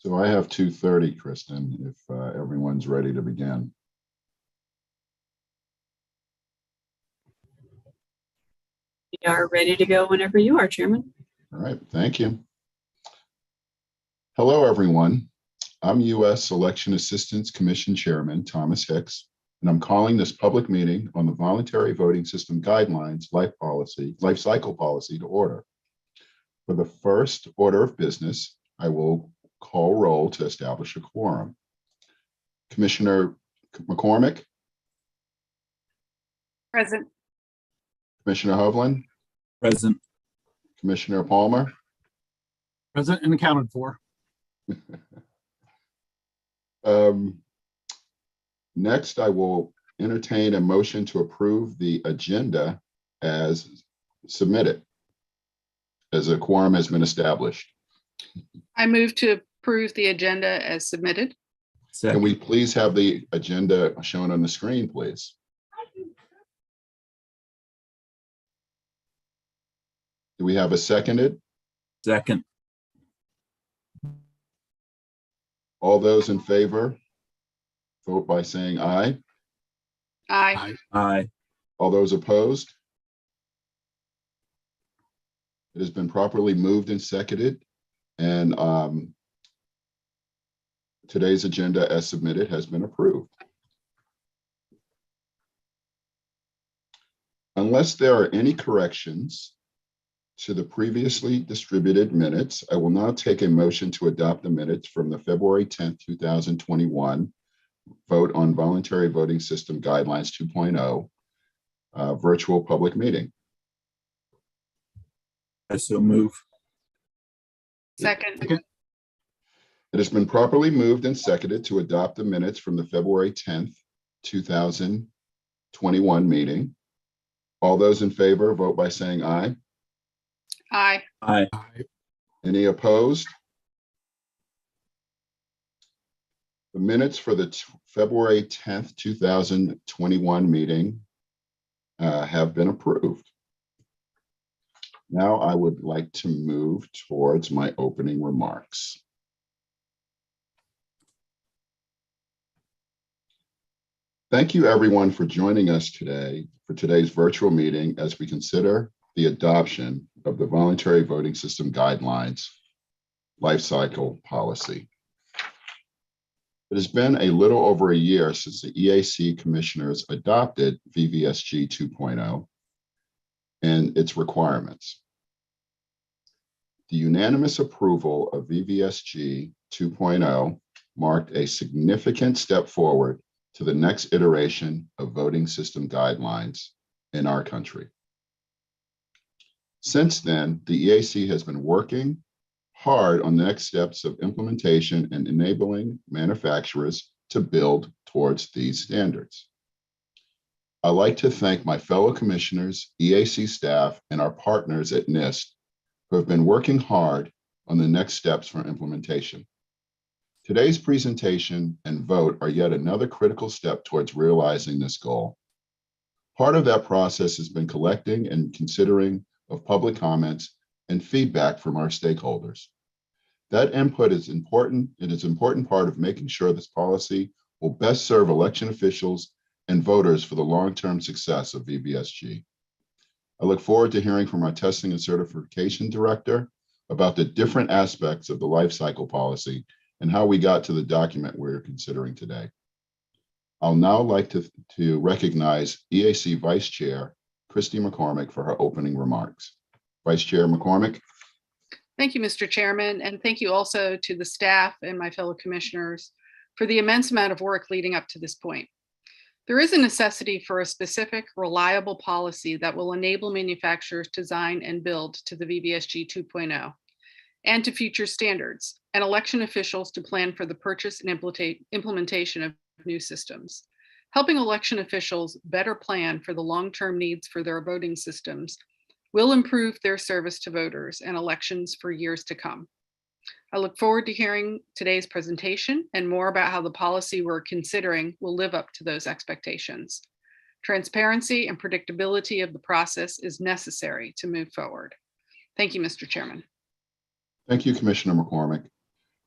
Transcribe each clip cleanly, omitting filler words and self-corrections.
So I have 2:30, Kristen, if everyone's ready to begin. We are ready to go whenever you are, Chairman. All right, thank you. Hello, everyone. I'm U.S. Election Assistance Commission Chairman Thomas Hicks, and I'm calling this public meeting on the Voluntary Voting System Guidelines Lifecycle Policy to order. For the first order of business, I will call roll to establish a quorum. Commissioner McCormick? Present. Commissioner Hovland? Present. Commissioner Palmer? Present and accounted for. Next, I will entertain a motion to approve the agenda as submitted, as a quorum has been established. I move to approve the agenda as submitted. Second. Can we please have the agenda shown on the screen, please? Do we have a seconded? Second. All those in favor, vote by saying aye. Aye. Aye. All those opposed? It has been properly moved and seconded, and today's agenda as submitted has been approved. Unless there are any corrections to the previously distributed minutes, I will now take a motion to adopt the minutes from the February 10th, 2021 vote on Voluntary Voting System Guidelines 2.0 virtual public meeting. I so move. Second. It has been properly moved and seconded to adopt the minutes from the February 10th, 2021 meeting. All those in favor, vote by saying aye. Aye. Aye. Any opposed? The minutes for the February 10th, 2021 meeting have been approved. Now I would like to move towards my opening remarks. Thank you, everyone, for joining us today for today's virtual meeting as we consider the adoption of the Voluntary Voting System Guidelines Lifecycle Policy. It has been a little over a year since the EAC commissioners adopted VVSG 2.0 and its requirements. The unanimous approval of VVSG 2.0 marked a significant step forward to the next iteration of voting system guidelines in our country. Since then, the EAC has been working hard on the next steps of implementation and enabling manufacturers to build towards these standards. I'd like to thank my fellow commissioners, EAC staff, and our partners at NIST who have been working hard on the next steps for implementation. Today's presentation and vote are yet another critical step towards realizing this goal. Part of that process has been collecting and considering of public comments and feedback from our stakeholders. That input is important. It is an important part of making sure this policy will best serve election officials and voters for the long-term success of VVSG. I look forward to hearing from our testing and certification director about the different aspects of the life cycle policy and how we got to the document we're considering today. I'll now like to recognize EAC Vice Chair Christy McCormick for her opening remarks. Vice Chair McCormick. Thank you, Mr. Chairman, and thank you also to the staff and my fellow commissioners for the immense amount of work leading up to this point. There is a necessity for a specific, reliable policy that will enable manufacturers to design and build to the VVSG 2.0 and to future standards, and election officials to plan for the purchase and implementation of new systems. Helping election officials better plan for the long-term needs for their voting systems will improve their service to voters and elections for years to come. I look forward to hearing today's presentation and more about how the policy we're considering will live up to those expectations. Transparency and predictability of the process is necessary to move forward. Thank you, Mr. Chairman. Thank you, Commissioner McCormick.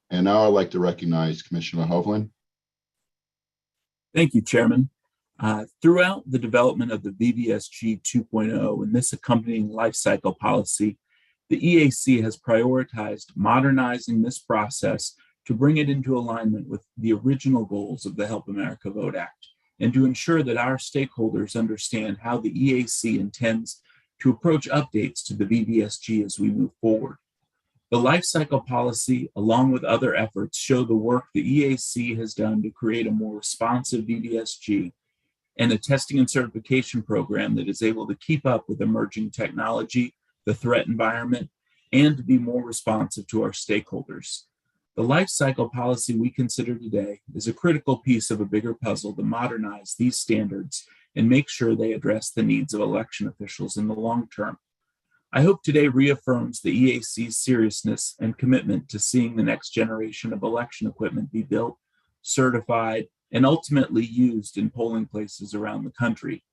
And now I'd like to recognize Commissioner Hovland. Thank you, Chairman. Throughout the development of the VVSG 2.0 and this accompanying lifecycle policy, the EAC has prioritized modernizing this process to bring it into alignment with the original goals of the Help America Vote Act and to ensure that our stakeholders understand how the EAC intends to approach updates to the VVSG as we move forward. The lifecycle policy, along with other efforts, show the work the EAC has done to create a more responsive VVSG and a testing and certification program that is able to keep up with emerging technology, the threat environment, and to be more responsive to our stakeholders. The lifecycle policy we consider today is a critical piece of a bigger puzzle to modernize these standards and make sure they address the needs of election officials in the long term. I hope today reaffirms the EAC's seriousness and commitment to seeing the next generation of election equipment be built, certified, and ultimately used in polling places around the country.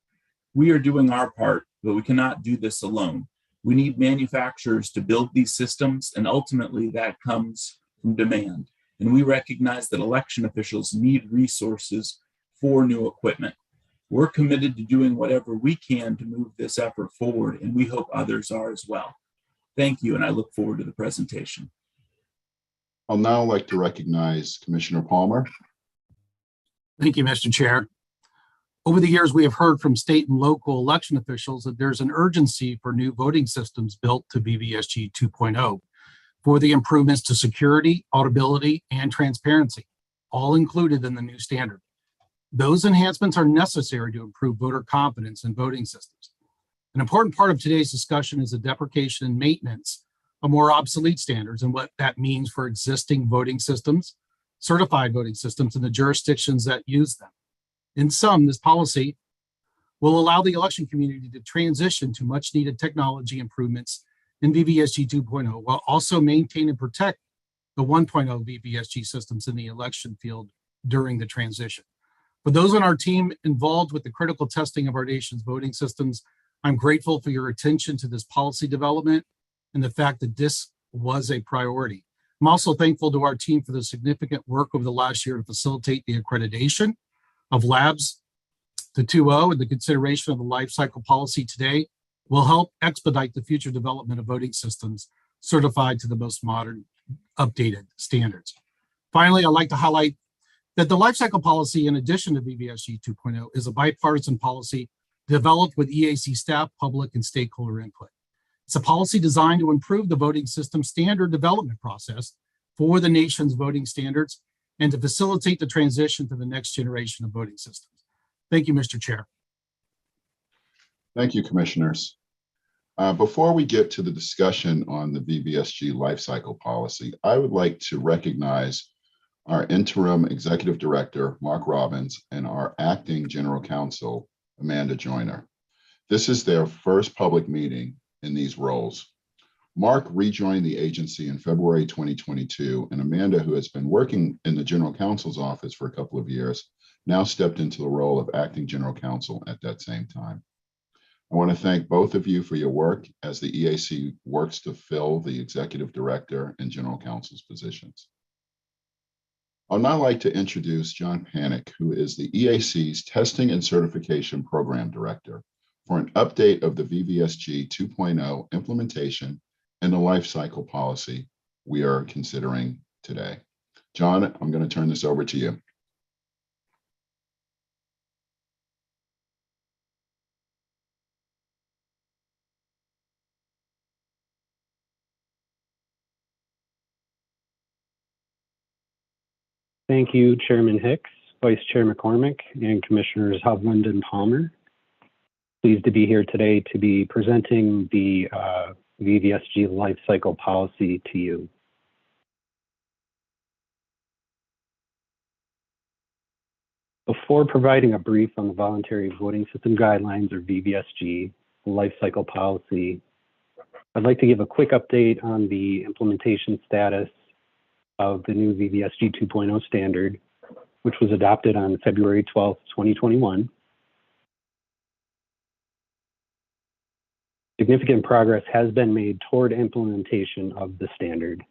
We are doing our part, but we cannot do this alone. We need manufacturers to build these systems, and ultimately that comes from demand. And we recognize that election officials need resources for new equipment. We're committed to doing whatever we can to move this effort forward, and we hope others are as well. Thank you, and I look forward to the presentation. I'll now like to recognize Commissioner Palmer. Thank you, Mr. Chair. Over the years, we have heard from state and local election officials that there's an urgency for new voting systems built to VVSG 2.0 for the improvements to security, auditability, and transparency, all included in the new standard. Those enhancements are necessary to improve voter confidence in voting systems. An important part of today's discussion is the deprecation and maintenance of more obsolete standards and what that means for existing voting systems, certified voting systems, and the jurisdictions that use them. In sum, this policy will allow the election community to transition to much needed technology improvements in VVSG 2.0 while also maintain and protect the 1.0 VVSG systems in the election field during the transition. For those on our team involved with the critical testing of our nation's voting systems, I'm grateful for your attention to this policy development and the fact that this was a priority. I'm also thankful to our team for the significant work over the last year to facilitate the accreditation of labs to 2.0, and the consideration of the lifecycle policy today will help expedite the future development of voting systems certified to the most modern, updated standards. Finally, I'd like to highlight that the lifecycle policy, in addition to VVSG 2.0, is a bipartisan policy developed with EAC staff, public, and stakeholder input. It's a policy designed to improve the voting system standard development process for the nation's voting standards and to facilitate the transition to the next generation of voting systems. Thank you, Mr. Chair. Thank you, commissioners. Before we get to the discussion on the VVSG lifecycle policy, I would like to recognize our interim executive director, Mark Robbins, and our acting general counsel, Amanda Joyner. This is their first public meeting in these roles. Mark rejoined the agency in February 2022, and Amanda, who has been working in the general counsel's office for a couple of years, now stepped into the role of acting general counsel at that same time. I want to thank both of you for your work as the EAC works to fill the executive director and general counsel's positions. I'd now like to introduce John Panic, who is the EAC's Testing and Certification Program Director, for an update of the VVSG 2.0 implementation and the lifecycle policy we are considering today. John, I'm going to turn this over to you. Thank you, Chairman Hicks, Vice Chair McCormick, and Commissioners Hovland and Palmer. Pleased to be here today to be presenting the VVSG lifecycle policy to you. Before providing a brief on the voluntary voting system guidelines, or VVSG lifecycle policy, I'd like to give a quick update on the implementation status of the new VVSG 2.0 standard, which was adopted on February 12th, 2021. Significant progress has been made toward implementation of the standard.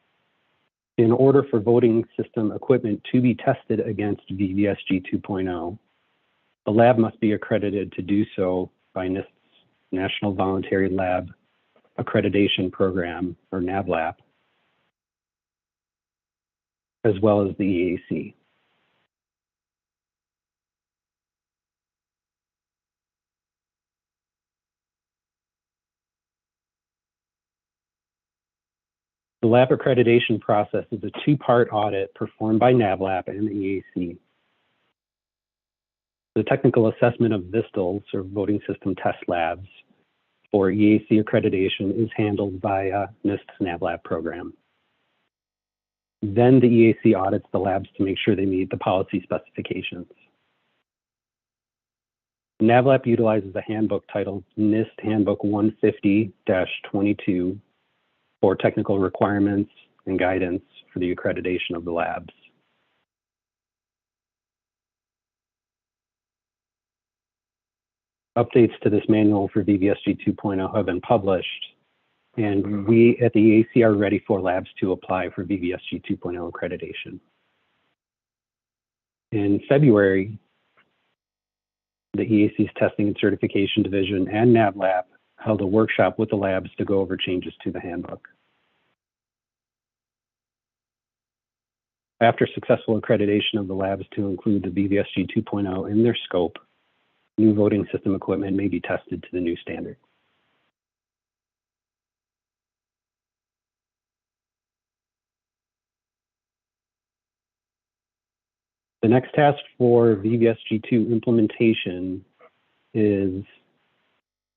In order for voting system equipment to be tested against VVSG 2.0, the lab must be accredited to do so by NIST's National Voluntary Lab Accreditation Program, or NVLAP, as well as the EAC. The lab accreditation process is a two-part audit performed by NVLAP and the EAC. The technical assessment of VSTLs, or voting system test labs, for EAC accreditation is handled by NIST's NVLAP program. Then the EAC audits the labs to make sure they meet the policy specifications. NVLAP utilizes a handbook titled NIST Handbook 150-22 for technical requirements and guidance for the accreditation of the labs. Updates to this manual for VVSG 2.0 have been published, and we at the EAC are ready for labs to apply for VVSG 2.0 accreditation. In February, the EAC's Testing and Certification Division and NVLAP held a workshop with the labs to go over changes to the handbook. After successful accreditation of the labs to include the VVSG 2.0 in their scope, new voting system equipment may be tested to the new standard. The next task for VVSG2 implementation is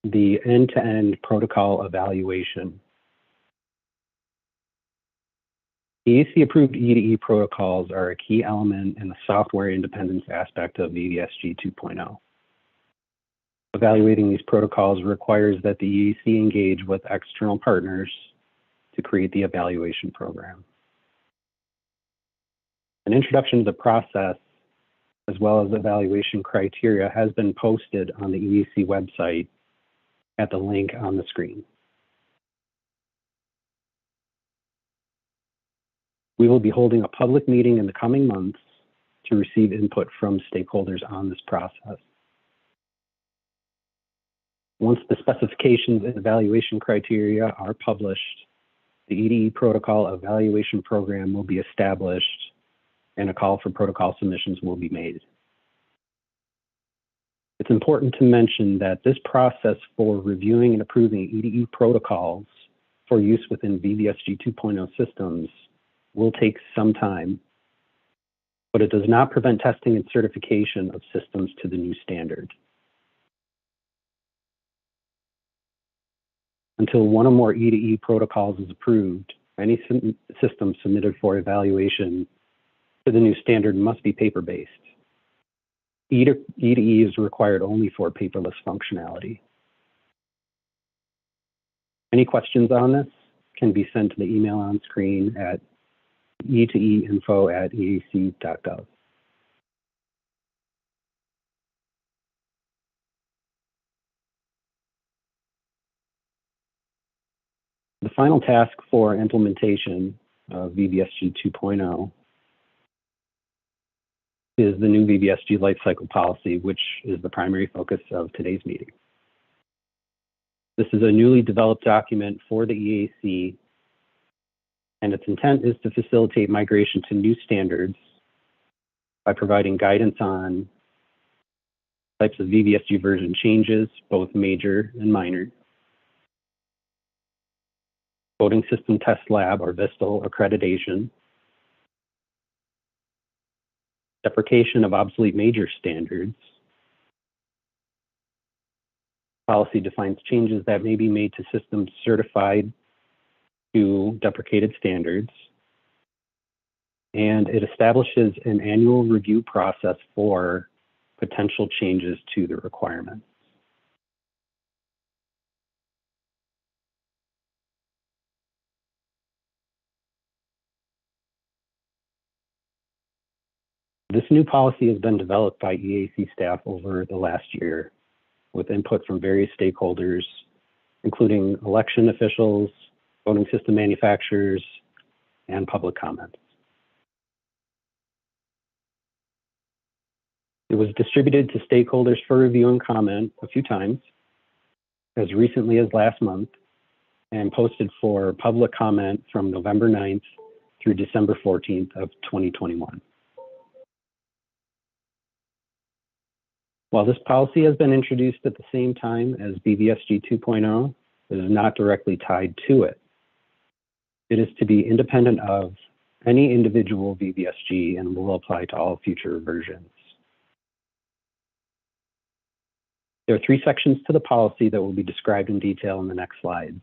the end-to-end protocol evaluation. EAC-approved E2E protocols are a key element in the software independence aspect of VVSG 2.0. Evaluating these protocols requires that the EAC engage with external partners to create the evaluation program. An introduction to the process, as well as evaluation criteria, has been posted on the EAC website at the link on the screen. We will be holding a public meeting in the coming months to receive input from stakeholders on this process. Once the specifications and evaluation criteria are published, the E2E protocol evaluation program will be established and a call for protocol submissions will be made. It's important to mention that this process for reviewing and approving E2E protocols for use within VVSG 2.0 systems will take some time, but it does not prevent testing and certification of systems to the new standard. Until one or more E2E protocols is approved, any system submitted for evaluation to the new standard must be paper-based. E2E is required only for paperless functionality. Any questions on this can be sent to the email on screen at e2einfo@eac.gov. The final task for implementation of VVSG 2.0 is the new VVSG Lifecycle Policy, which is the primary focus of today's meeting. This is a newly developed document for the EAC, and its intent is to facilitate migration to new standards by providing guidance on types of VVSG version changes, both major and minor, voting system test lab or VSTL accreditation, deprecation of obsolete major standards. Policy defines changes that may be made to systems certified to deprecated standards. And it establishes an annual review process for potential changes to the requirements. This new policy has been developed by EAC staff over the last year with input from various stakeholders, including election officials, voting system manufacturers, and public comments. It was distributed to stakeholders for review and comment a few times, as recently as last month, and posted for public comment from November 9th through December 14th of 2021. While this policy has been introduced at the same time as VVSG 2.0, it is not directly tied to it. It is to be independent of any individual VVSG and will apply to all future versions. There are 3 sections to the policy that will be described in detail in the next slides.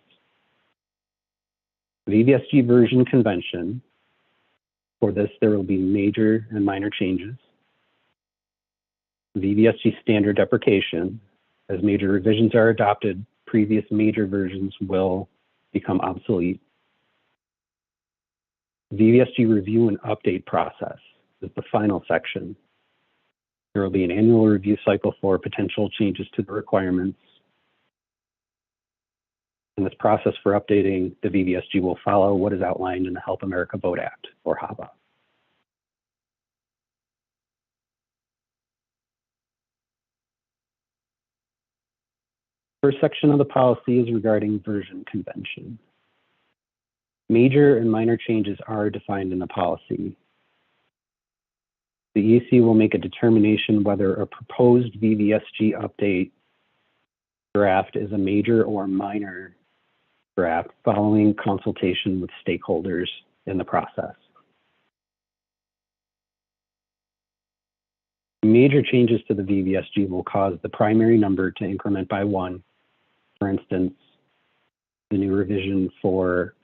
VVSG version convention. For this, there will be major and minor changes. VVSG standard deprecation. As major revisions are adopted, previous major versions will become obsolete. VVSG review and update process is the final section. There will be an annual review cycle for potential changes to the requirements. And this process for updating the VVSG will follow what is outlined in the Help America Vote Act, or HAVA. First section of the policy is regarding version convention. Major and minor changes are defined in the policy. The EAC will make a determination whether a proposed VVSG update draft is a major or minor draft following consultation with stakeholders in the process. Major changes to the VVSG will cause the primary number to increment by 1. For instance, the new revision for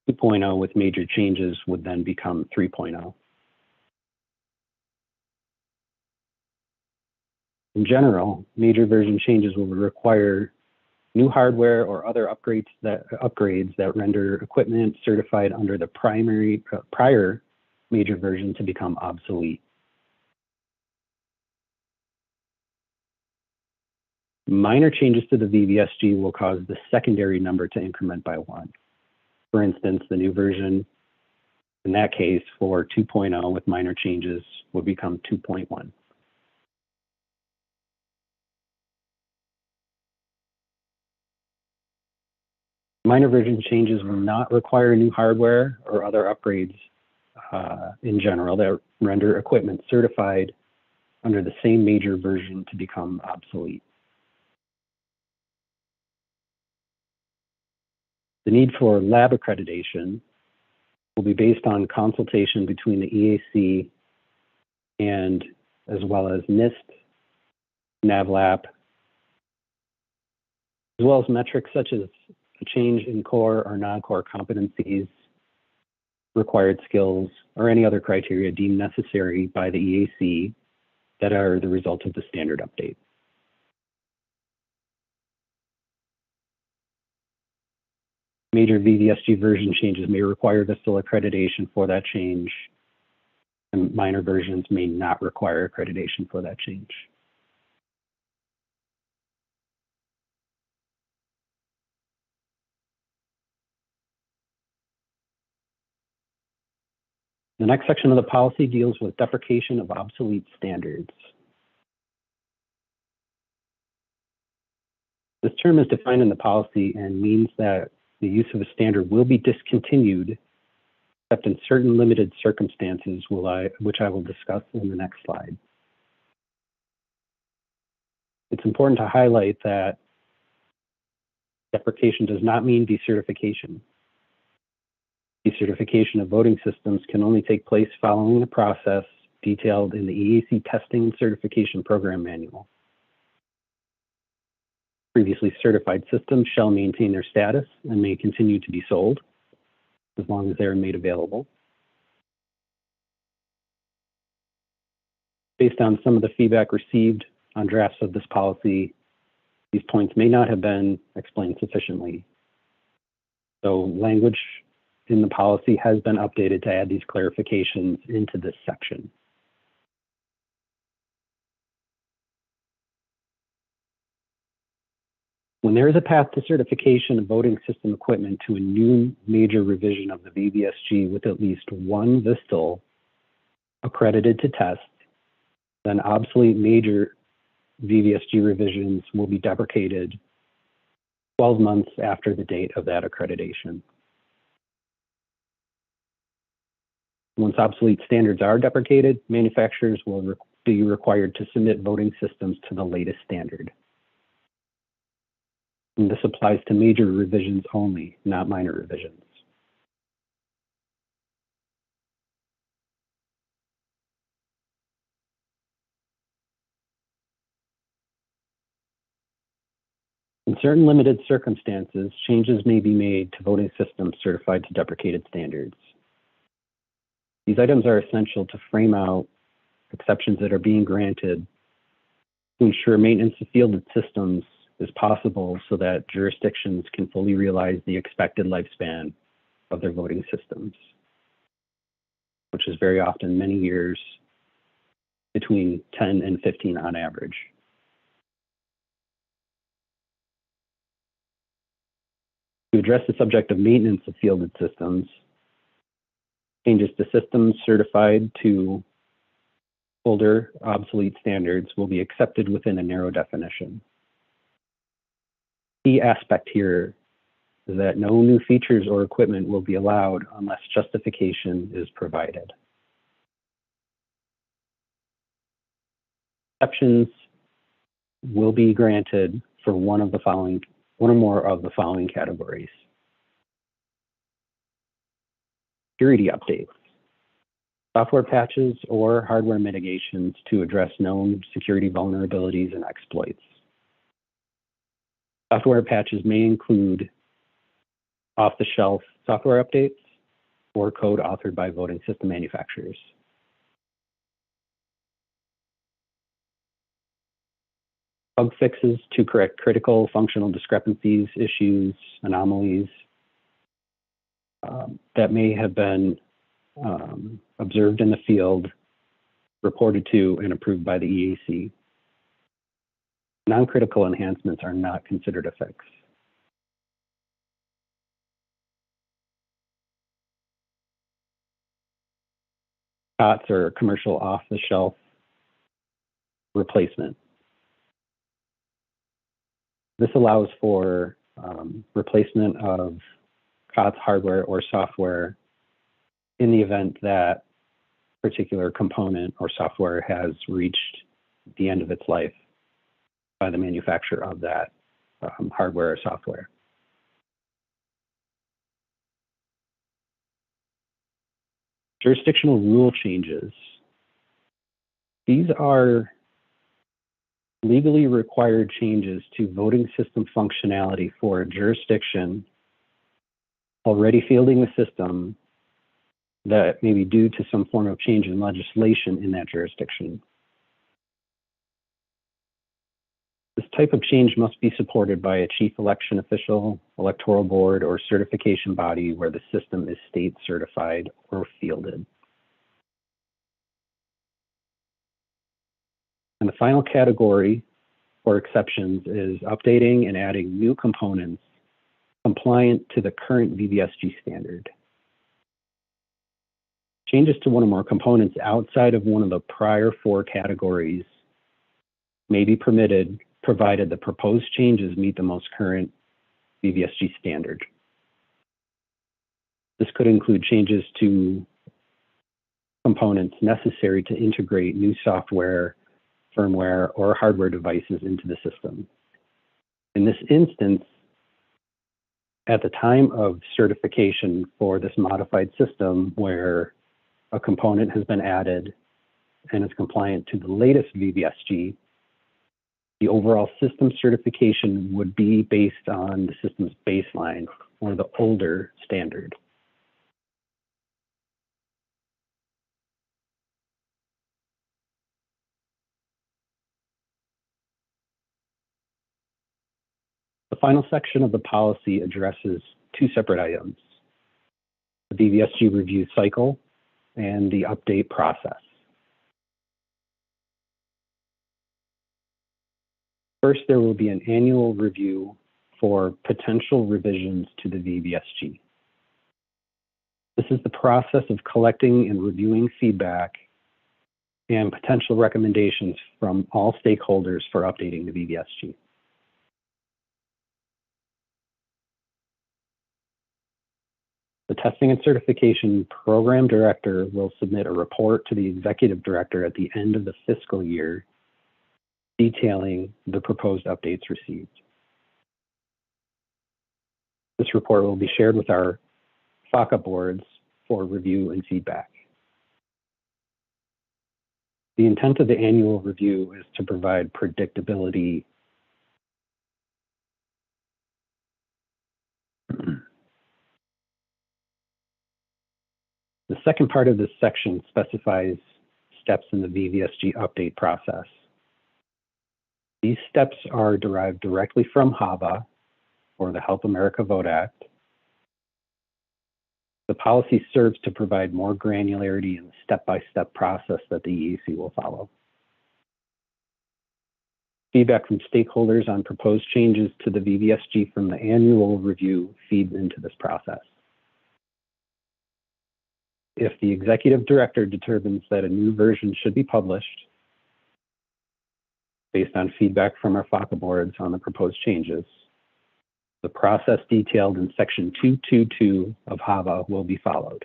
2.0 with major changes would then become 3.0. In general, major version changes will require new hardware or other upgrades that render equipment certified under the prior major version to become obsolete. Minor changes to the VVSG will cause the secondary number to increment by 1. For instance, the new version, in that case, for 2.0 with minor changes would become 2.1. Minor version changes will not require new hardware or other upgrades in general that render equipment certified under the same major version to become obsolete. The need for lab accreditation will be based on consultation between the EAC and as well as NIST, NVLAP, as well as metrics such as a change in core or non-core competencies, required skills, or any other criteria deemed necessary by the EAC that are the result of the standard update. Major VVSG version changes may require VSTL accreditation for that change, and minor versions may not require accreditation for that change. The next section of the policy deals with deprecation of obsolete standards. This term is defined in the policy and means that the use of a standard will be discontinued, except in certain limited circumstances, which I will discuss in the next slide. It's important to highlight that deprecation does not mean decertification. Decertification of voting systems can only take place following a process detailed in the EAC Testing and Certification Program Manual. Previously certified systems shall maintain their status and may continue to be sold as long as they are made available. Based on some of the feedback received on drafts of this policy, these points may not have been explained sufficiently. So language in the policy has been updated to add these clarifications into this section. When there is a path to certification of voting system equipment to a new major revision of the VVSG with at least one VSTL accredited to test, then obsolete major VVSG revisions will be deprecated 12 months after the date of that accreditation. Once obsolete standards are deprecated, manufacturers will be required to submit voting systems to the latest standard. And this applies to major revisions only, not minor revisions. In certain limited circumstances, changes may be made to voting systems certified to deprecated standards. These items are essential to frame out exceptions that are being granted to ensure maintenance of fielded systems is possible so that jurisdictions can fully realize the expected lifespan of their voting systems, which is very often many years, between 10 and 15 on average. To address the subject of maintenance of fielded systems, changes to systems certified to older obsolete standards will be accepted within a narrow definition. Key aspect here is that no new features or equipment will be allowed unless justification is provided. Exceptions will be granted for one or more of the following categories. Security updates, software patches or hardware mitigations to address known security vulnerabilities and exploits. Software patches may include off-the-shelf software updates or code authored by voting system manufacturers. Bug fixes to correct critical functional discrepancies, issues, anomalies that may have been observed in the field, reported to, and approved by the EAC. Non-critical enhancements are not considered a fix. COTS, or commercial off-the-shelf replacement. This allows for replacement of COTS hardware or software in the event that particular component or software has reached the end of its life by the manufacturer of that hardware or software. Jurisdictional rule changes. These are legally required changes to voting system functionality for a jurisdiction already fielding the system that may be due to some form of change in legislation in that jurisdiction. This type of change must be supported by a chief election official, electoral board, or certification body where the system is state certified or fielded. And the final category for exceptions is updating and adding new components compliant to the current VVSG standard. Changes to one or more components outside of one of the prior four categories may be permitted, provided the proposed changes meet the most current VVSG standard. This could include changes to components necessary to integrate new software, firmware, or hardware devices into the system. In this instance, at the time of certification for this modified system where a component has been added and is compliant to the latest VVSG, the overall system certification would be based on the system's baseline or the older standard. The final section of the policy addresses two separate items: the VVSG review cycle and the update process. First, there will be an annual review for potential revisions to the VVSG. This is the process of collecting and reviewing feedback and potential recommendations from all stakeholders for updating the VVSG. The Testing and Certification Program Director will submit a report to the Executive Director at the end of the fiscal year detailing the proposed updates received. This report will be shared with our FACA boards for review and feedback. The intent of the annual review is to provide predictability The second part of this section specifies steps in the VVSG update process. These steps are derived directly from HAVA, or the Help America Vote Act. The policy serves to provide more granularity in the step-by-step process that the EAC will follow. Feedback from stakeholders on proposed changes to the VVSG from the annual review feeds into this process. If the Executive Director determines that a new version should be published based on feedback from our FACA boards on the proposed changes, the process detailed in Section 222 of HAVA will be followed.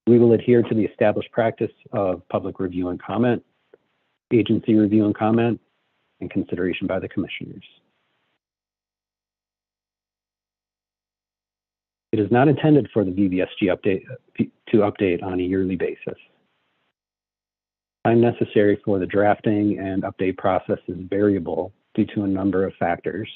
We will adhere to the established practice of public review and comment, agency review and comment, and consideration by the commissioners. It is not intended for the VVSG to update on a yearly basis. Time necessary for the drafting and update process is variable due to a number of factors.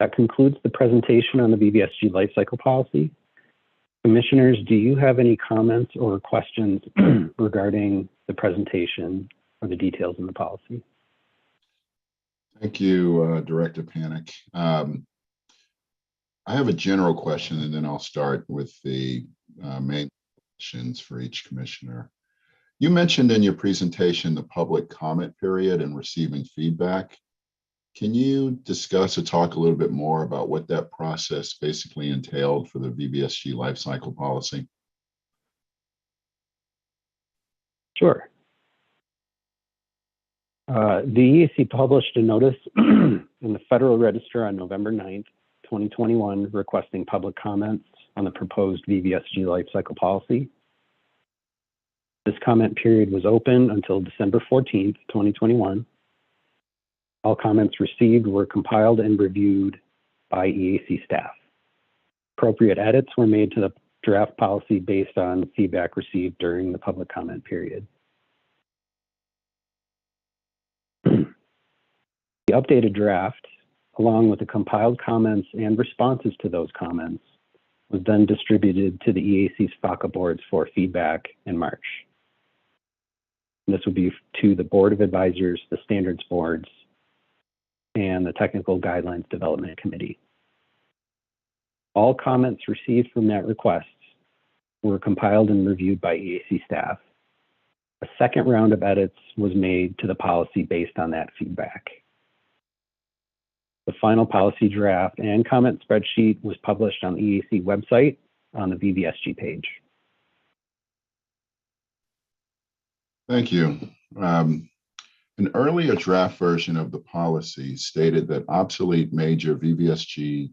That concludes the presentation on the VVSG Lifecycle Policy. Commissioners, do you have any comments or questions regarding the presentation or the details in the policy? Thank you, Director Panic. I have a general question, and then I'll start with the main questions for each commissioner. You mentioned in your presentation the public comment period and receiving feedback. Can you discuss or talk a little bit more about what that process basically entailed for the VVSG Lifecycle Policy? Sure. The EAC published a notice in the Federal Register on November 9th, 2021, requesting public comments on the proposed VVSG Lifecycle Policy. This comment period was open until December 14th, 2021. All comments received were compiled and reviewed by EAC staff. Appropriate edits were made to the draft policy based on feedback received during the public comment period. The updated draft, along with the compiled comments and responses to those comments, was then distributed to the EAC's FACA boards for feedback in March. And this would be to the Board of Advisors, the Standards Boards, and the Technical Guidelines Development Committee. All comments received from that request were compiled and reviewed by EAC staff. A second round of edits was made to the policy based on that feedback. The final policy draft and comment spreadsheet was published on the EAC website on the VVSG page. Thank you. An earlier draft version of the policy stated that obsolete major VVSG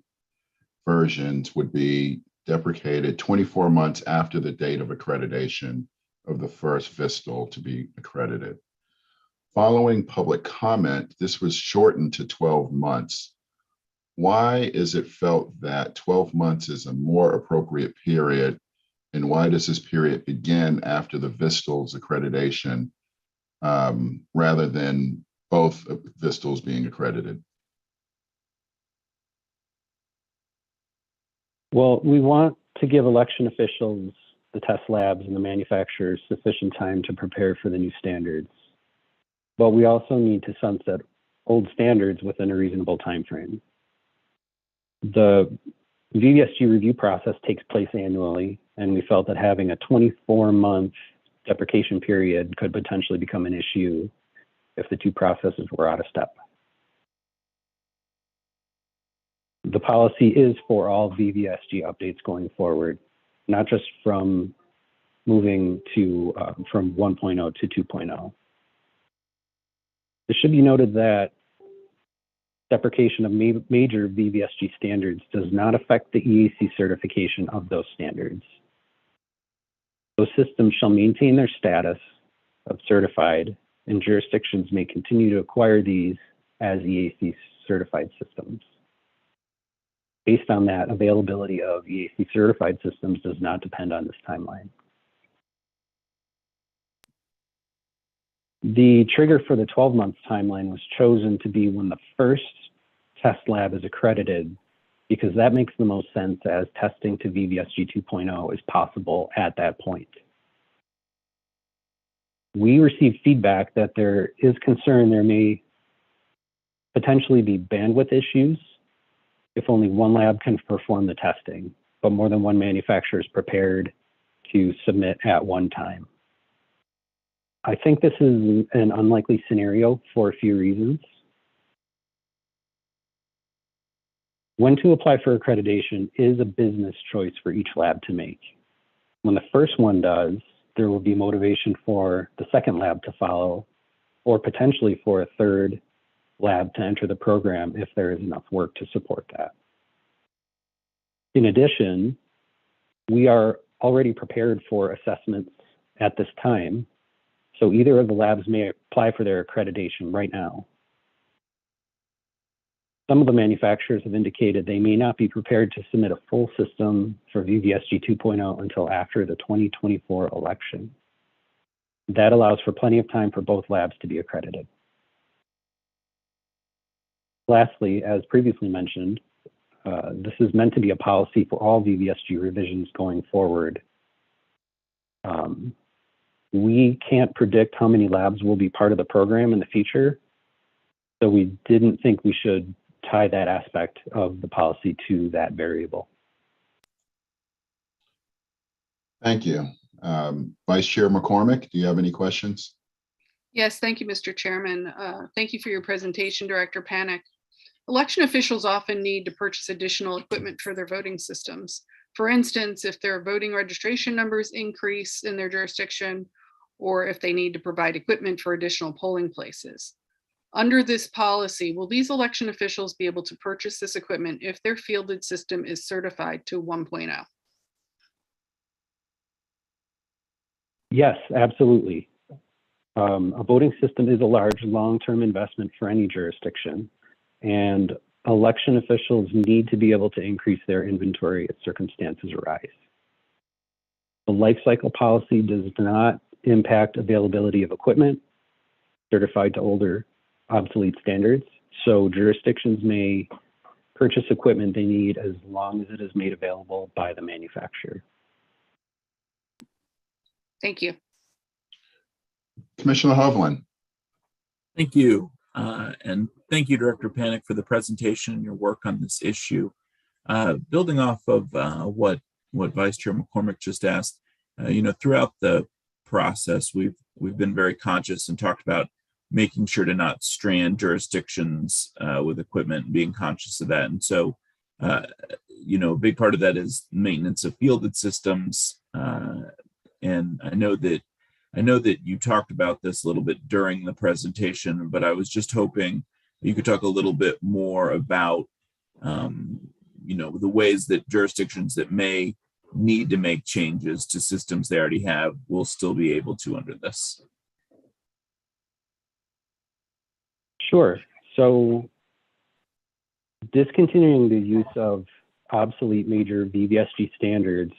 versions would be deprecated 24 months after the date of accreditation of the first VSTL to be accredited. Following public comment, this was shortened to 12 months. Why is it felt that 12 months is a more appropriate period? And why does this period begin after the VSTL's accreditation rather than both VSTLs being accredited? Well, we want to give election officials, the test labs, and the manufacturers sufficient time to prepare for the new standards. But we also need to sunset old standards within a reasonable time frame. The VVSG review process takes place annually, and we felt that having a 24-month deprecation period could potentially become an issue if the two processes were out of step. The policy is for all VVSG updates going forward, not just from moving to from 1.0 to 2.0. It should be noted that deprecation of major VVSG standards does not affect the EAC certification of those standards. Those systems shall maintain their status of certified, and jurisdictions may continue to acquire these as EAC certified systems. Based on that, availability of EAC certified systems does not depend on this timeline. The trigger for the 12-month timeline was chosen to be when the first test lab is accredited, because that makes the most sense as testing to VVSG 2.0 is possible at that point. We received feedback that there is concern there may potentially be bandwidth issues if only one lab can perform the testing, but more than one manufacturer is prepared to submit at one time. I think this is an unlikely scenario for a few reasons. When to apply for accreditation is a business choice for each lab to make. When the first one does, there will be motivation for the second lab to follow, or potentially for a third lab to enter the program if there is enough work to support that. In addition, we are already prepared for assessments at this time, so either of the labs may apply for their accreditation right now. Some of the manufacturers have indicated they may not be prepared to submit a full system for VVSG 2.0 until after the 2024 election. That allows for plenty of time for both labs to be accredited. Lastly, as previously mentioned, this is meant to be a policy for all VVSG revisions going forward. We can't predict how many labs will be part of the program in the future, so we didn't think we should tie that aspect of the policy to that variable. Thank you. Vice Chair McCormick, do you have any questions? Yes, thank you, Mr. Chairman. Thank you for your presentation, Director Panik. Election officials often need to purchase additional equipment for their voting systems. For instance, if their voting registration numbers increase in their jurisdiction, or if they need to provide equipment for additional polling places. Under this policy, will these election officials be able to purchase this equipment if their fielded system is certified to 1.0? Yes, absolutely. A voting system is a large long-term investment for any jurisdiction, and election officials need to be able to increase their inventory as circumstances arise. The lifecycle policy does not impact availability of equipment certified to older obsolete standards, so jurisdictions may purchase equipment they need as long as it is made available by the manufacturer. Thank you. Commissioner Hovland. Thank you. And thank you, Director Panik, for the presentation and your work on this issue. Building off of what Vice Chair McCormick just asked, throughout the process, we've been very conscious and talked about making sure to not strand jurisdictions with equipment and being conscious of that. And so, a big part of that is maintenance of fielded systems. And I know that you talked about this a little bit during the presentation, but I was just hoping you could talk a little bit more about, the ways that jurisdictions that may need to make changes to systems they already have will still be able to under this. Sure. So discontinuing the use of obsolete major VVSG standards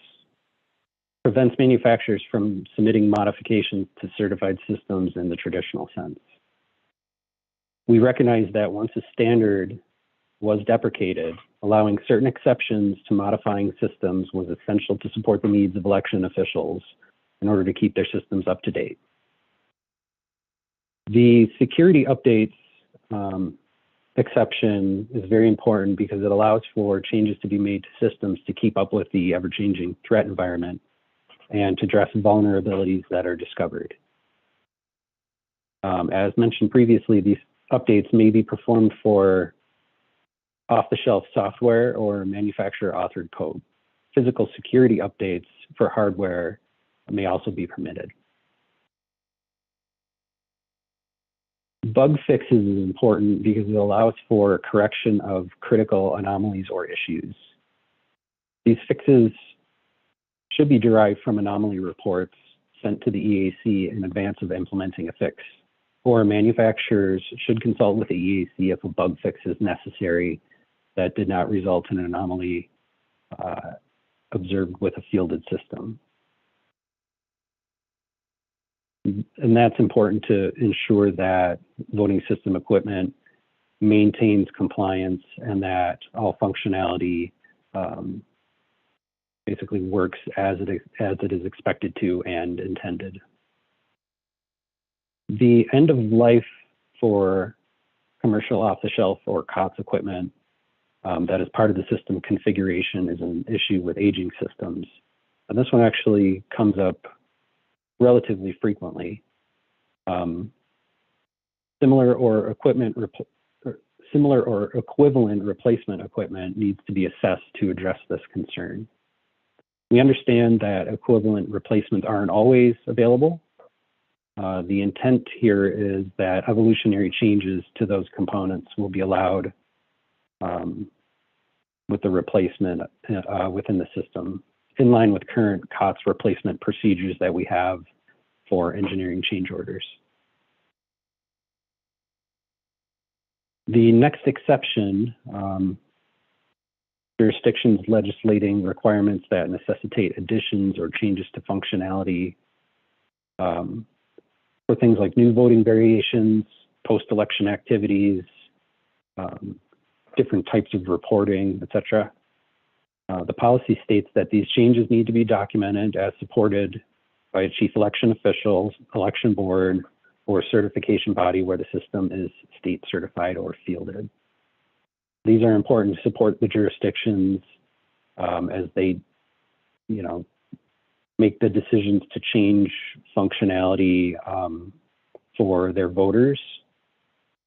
prevents manufacturers from submitting modifications to certified systems in the traditional sense. We recognize that once a standard was deprecated, allowing certain exceptions to modifying systems was essential to support the needs of election officials in order to keep their systems up to date. The security updates exception is very important because it allows for changes to be made to systems to keep up with the ever-changing threat environment and to address vulnerabilities that are discovered. As mentioned previously, these updates may be performed for off-the-shelf software or manufacturer-authored code. Physical security updates for hardware may also be permitted. Bug fixes is important because it allows for correction of critical anomalies or issues. These fixes should be derived from anomaly reports sent to the EAC in advance of implementing a fix, or manufacturers should consult with the EAC if a bug fix is necessary that did not result in an anomaly observed with a fielded system. And that's important to ensure that voting system equipment maintains compliance and that all functionality basically works as it is expected to and intended. The end of life for commercial off-the-shelf or COTS equipment that is part of the system configuration is an issue with aging systems. And this one actually comes up relatively frequently. Similar or equivalent replacement equipment needs to be assessed to address this concern. We understand that equivalent replacements aren't always available. The intent here is that evolutionary changes to those components will be allowed with the replacement within the system, in line with current COTS replacement procedures that we have for engineering change orders. The next exception, jurisdictions legislating requirements that necessitate additions or changes to functionality for things like new voting variations, post-election activities, different types of reporting, etc. The policy states that these changes need to be documented as supported by a chief election official, election board, or certification body where the system is state certified or fielded. These are important to support the jurisdictions as they, make the decisions to change functionality for their voters.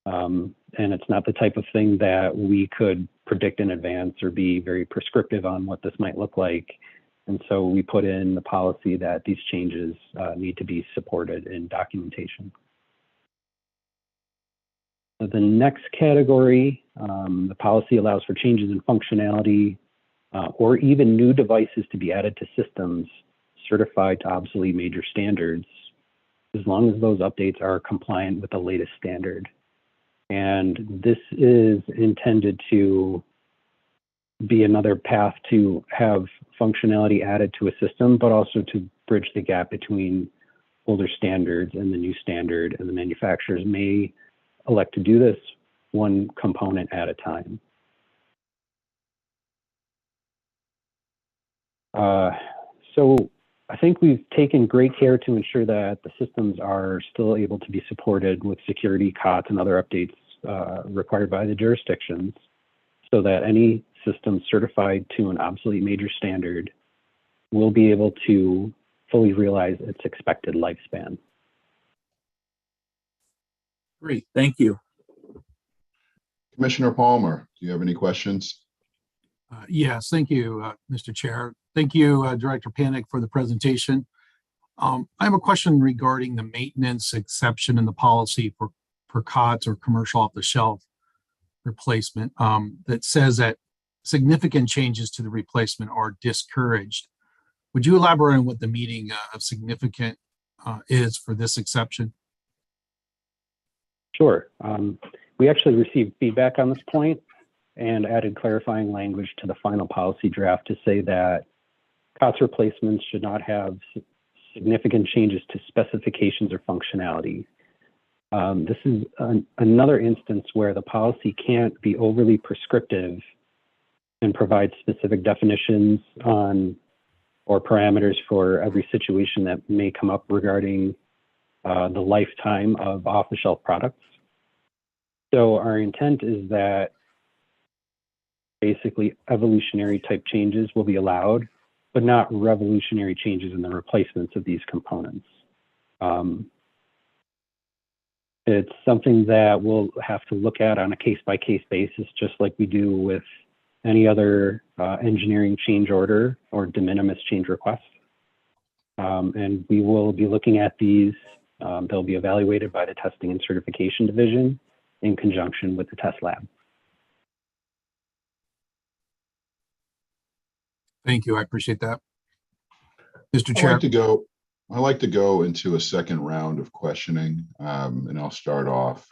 And it's not the type of thing that we could predict in advance or be very prescriptive on what this might look like. And so we put in the policy that these changes need to be supported in documentation. The next category, the policy allows for changes in functionality or even new devices to be added to systems certified to obsolete major standards, as long as those updates are compliant with the latest standard. And this is intended to be another path to have functionality added to a system, but also to bridge the gap between older standards and the new standard, and the manufacturers may elect to do this one component at a time. So I think we've taken great care to ensure that the systems are still able to be supported with security, COTS, and other updates required by the jurisdictions, so that any system certified to an obsolete major standard will be able to fully realize its expected lifespan. Great, thank you. Commissioner Palmer, do you have any questions? Yes, thank you, Mr. Chair. Thank you, Director Panic, for the presentation. I have a question regarding the maintenance exception in the policy for COTS or commercial off-the-shelf replacement that says that significant changes to the replacement are discouraged. Would you elaborate on what the meaning of significant is for this exception? Sure. We actually received feedback on this point and added clarifying language to the final policy draft to say that COTS replacements should not have significant changes to specifications or functionality. This is another instance where the policy can't be overly prescriptive and provide specific definitions on or parameters for every situation that may come up regarding the lifetime of off-the-shelf products. So our intent is that basically evolutionary type changes will be allowed, but not revolutionary changes in the replacements of these components. It's something that we'll have to look at on a case-by-case basis, just like we do with any other engineering change order or de minimis change request. And we will be looking at these. They'll be evaluated by the Testing and Certification Division in conjunction with the test lab. Thank you. I appreciate that. Mr. I Chair. like to go into a second round of questioning, and I'll start off.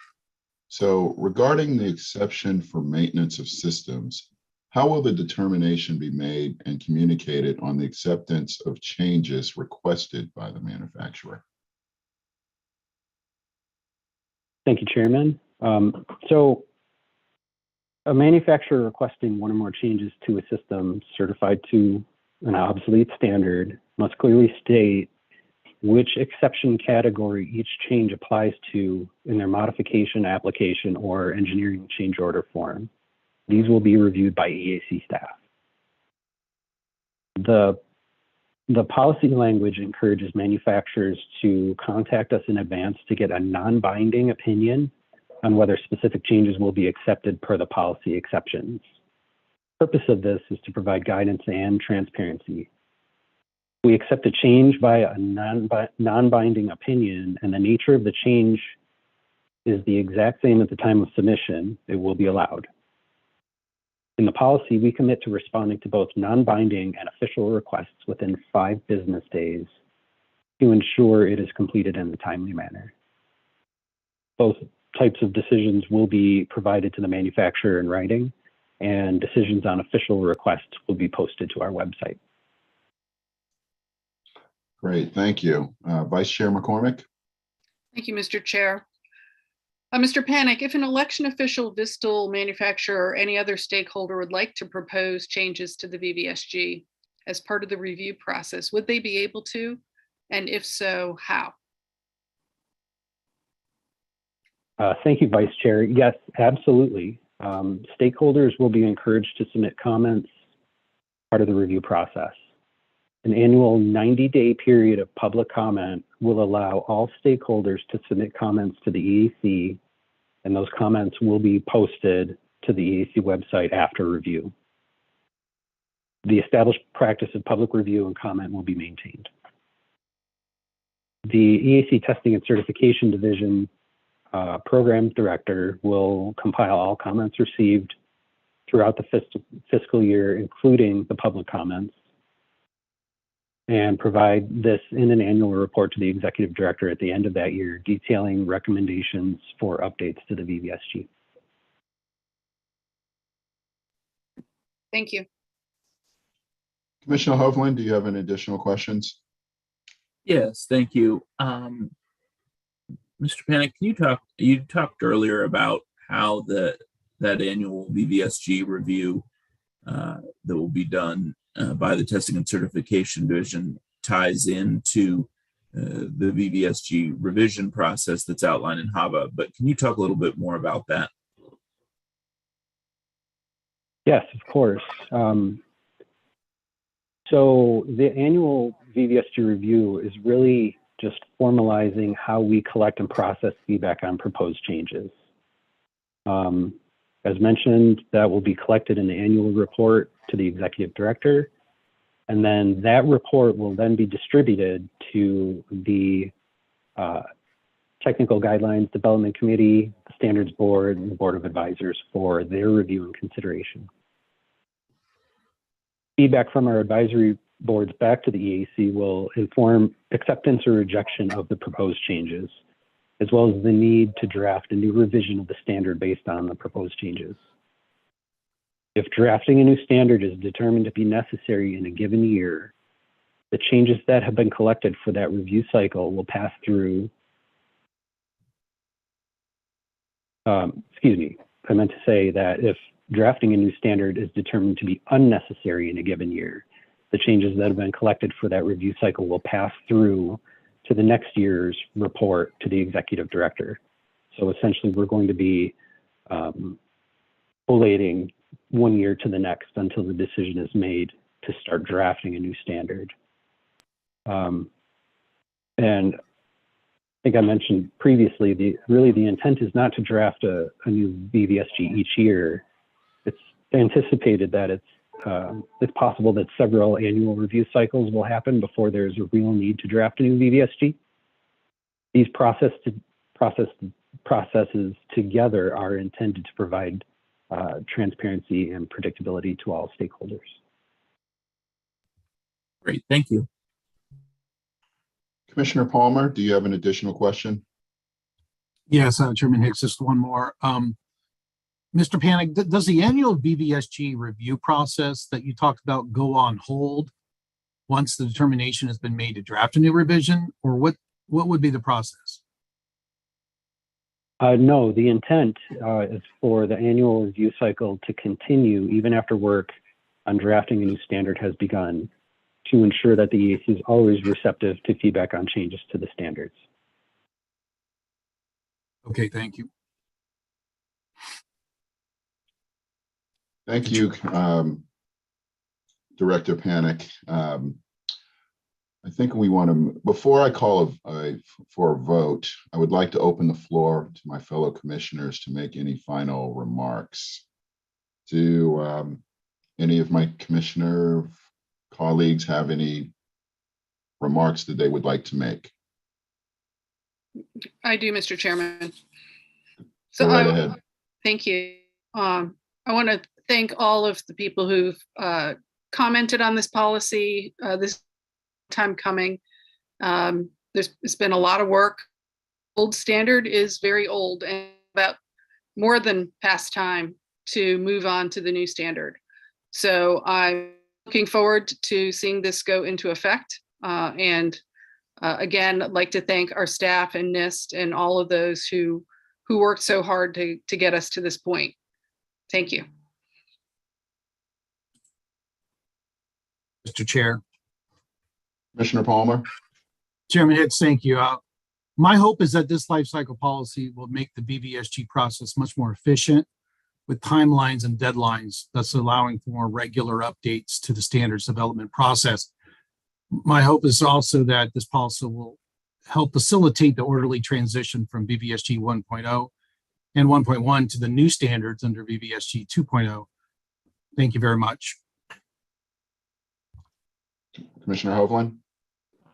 So regarding the exception for maintenance of systems, how will the determination be made and communicated on the acceptance of changes requested by the manufacturer? Thank you, Chairman. So a manufacturer requesting one or more changes to a system certified to an obsolete standard must clearly state which exception category each change applies to in their modification, application, or engineering change order form. These will be reviewed by EAC staff. The policy language encourages manufacturers to contact us in advance to get a non-binding opinion on whether specific changes will be accepted per the policy exceptions. The purpose of this is to provide guidance and transparency. We accept a change via a non-binding opinion, and the nature of the change is the exact same at the time of submission. It will be allowed. In the policy, we commit to responding to both non-binding and official requests within 5 business days to ensure it is completed in a timely manner. Both types of decisions will be provided to the manufacturer in writing, and decisions on official requests will be posted to our website. Great, thank you. Vice Chair McCormick? Thank you, Mr. Chair. Mr. Panic, if an election official, VSTL manufacturer, or any other stakeholder would like to propose changes to the VVSG as part of the review process, would they be able to? And if so, how? Thank you, Vice Chair. Yes, absolutely. Stakeholders will be encouraged to submit comments part of the review process. An annual 90-day period of public comment will allow all stakeholders to submit comments to the EAC, and those comments will be posted to the EAC website after review. The established practice of public review and comment will be maintained. The EAC Testing and Certification Division Program Director will compile all comments received throughout the fiscal year, including the public comments, and provide this in an annual report to the Executive Director at the end of that year, detailing recommendations for updates to the VVSG. Thank you. Commissioner Hovland, do you have any additional questions? Yes, thank you. Mr. Panic, you talked earlier about how that annual VVSG review that will be done by the Testing and Certification Division ties into the VVSG revision process that's outlined in HAVA, but can you talk a little bit more about that? Yes, of course. So the annual VVSG review is really just formalizing how we collect and process feedback on proposed changes. As mentioned, that will be collected in the annual report to the Executive Director, and then that report will then be distributed to the Technical Guidelines Development Committee, the Standards Board, and the Board of Advisors for their review and consideration. Feedback from our advisory boards back to the EAC will inform acceptance or rejection of the proposed changes, as well as the need to draft a new revision of the standard based on the proposed changes. If drafting a new standard is determined to be necessary in a given year, the changes that have been collected for that review cycle will pass through, excuse me, I meant to say that if drafting a new standard is determined to be unnecessary in a given year, the changes that have been collected for that review cycle will pass through to the next year's report to the Executive Director. So essentially, we're going to be collating 1 year to the next until the decision is made to start drafting a new standard. And I think I mentioned previously, the intent is not to draft a new VVSG each year. It's anticipated that it's possible that several annual review cycles will happen before there's a real need to draft a new VVSG. These processes together are intended to provide transparency and predictability to all stakeholders. Great, thank you. Commissioner Palmer, do you have an additional question? Yes, Chairman Hicks, just one more. Mr. Panic, does the annual VVSG review process that you talked about go on hold once the determination has been made to draft a new revision, or what would be the process? No, the intent is for the annual review cycle to continue even after work on drafting a new standard has begun, to ensure that the EAC is always receptive to feedback on changes to the standards. Okay, thank you. Thank you, Director Panic. I think we want to, before I call for a vote, I would like to open the floor to my fellow commissioners to make any final remarks. Do any of my commissioner colleagues have any remarks that they would like to make? I do, Mr. Chairman. Go right ahead. Thank you. I want to thank all of the people who've commented on this policy. This time coming. It's been a lot of work. Old standard is very old and about more than past time to move on to the new standard. So I'm looking forward to seeing this go into effect. Again, I'd like to thank our staff and NIST and all of those who worked so hard to get us to this point. Thank you. Mr. Chair. Commissioner Palmer. Chairman Hicks, thank you. My hope is that this life cycle policy will make the VVSG process much more efficient with timelines and deadlines, thus allowing for more regular updates to the standards development process. My hope is also that this policy will help facilitate the orderly transition from VVSG 1.0 and 1.1 to the new standards under VVSG 2.0. Thank you very much. Commissioner Hovland.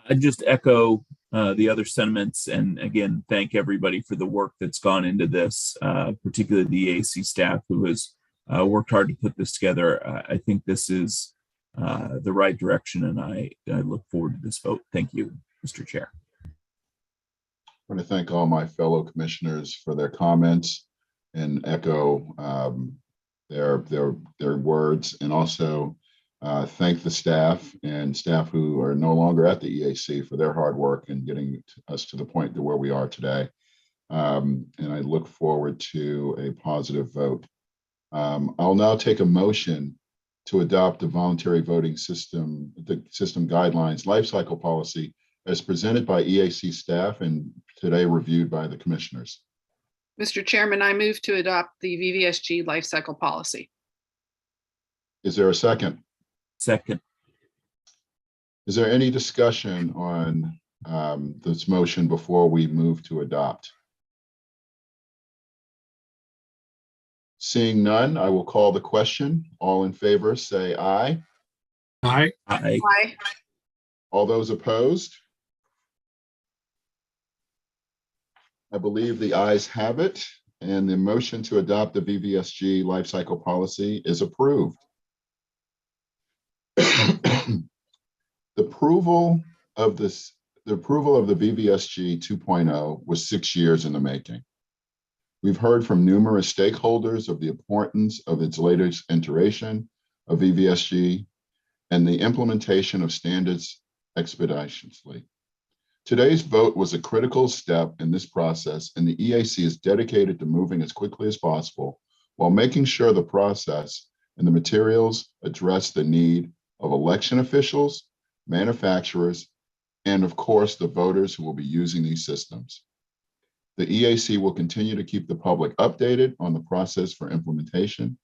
I just echo the other sentiments, and again, thank everybody for the work that's gone into this, particularly the EAC staff who has worked hard to put this together. I think this is the right direction, and I look forward to this vote. Thank you, Mr. Chair. I want to thank all my fellow commissioners for their comments and echo their words, and also thank the staff who are no longer at the EAC for their hard work in getting us to the point to where we are today. And I look forward to a positive vote. I'll now take a motion to adopt the voluntary voting system, the system guidelines lifecycle policy as presented by EAC staff and today reviewed by the commissioners. Mr. Chairman, I move to adopt the VVSG lifecycle policy. Is there a second? Second. Is there any discussion on this motion before we move to adopt? Seeing none, I will call the question. All in favor, say aye. Aye. Aye. Aye. All those opposed? I believe the ayes have it, and the motion to adopt the VVSG lifecycle policy is approved. The approval of the VVSG 2.0 was 6 years in the making. We've heard from numerous stakeholders of the importance of its latest iteration of VVSG and the implementation of standards expeditiously. Today's vote was a critical step in this process, and the EAC is dedicated to moving as quickly as possible while making sure the process and the materials address the need of election officials, manufacturers, and of course, the voters who will be using these systems. The EAC will continue to keep the public updated on the process for implementation.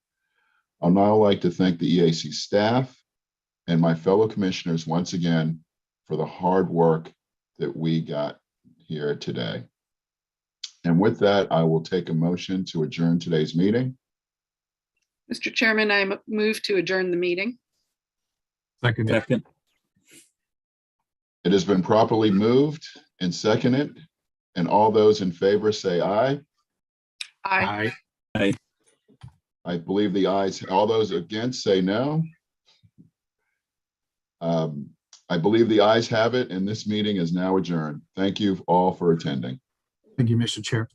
I'd now like to thank the EAC staff and my fellow commissioners once again for the hard work that we got here today. And with that, I will take a motion to adjourn today's meeting. Mr. Chairman, I move to adjourn the meeting. Second. Second. It has been properly moved and seconded, and all those in favor say aye. Aye. Aye. I believe the ayes, all those against say no. I believe the ayes have it, and this meeting is now adjourned. Thank you all for attending. Thank you, Mr. Chair.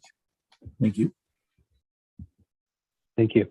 Thank you. Thank you.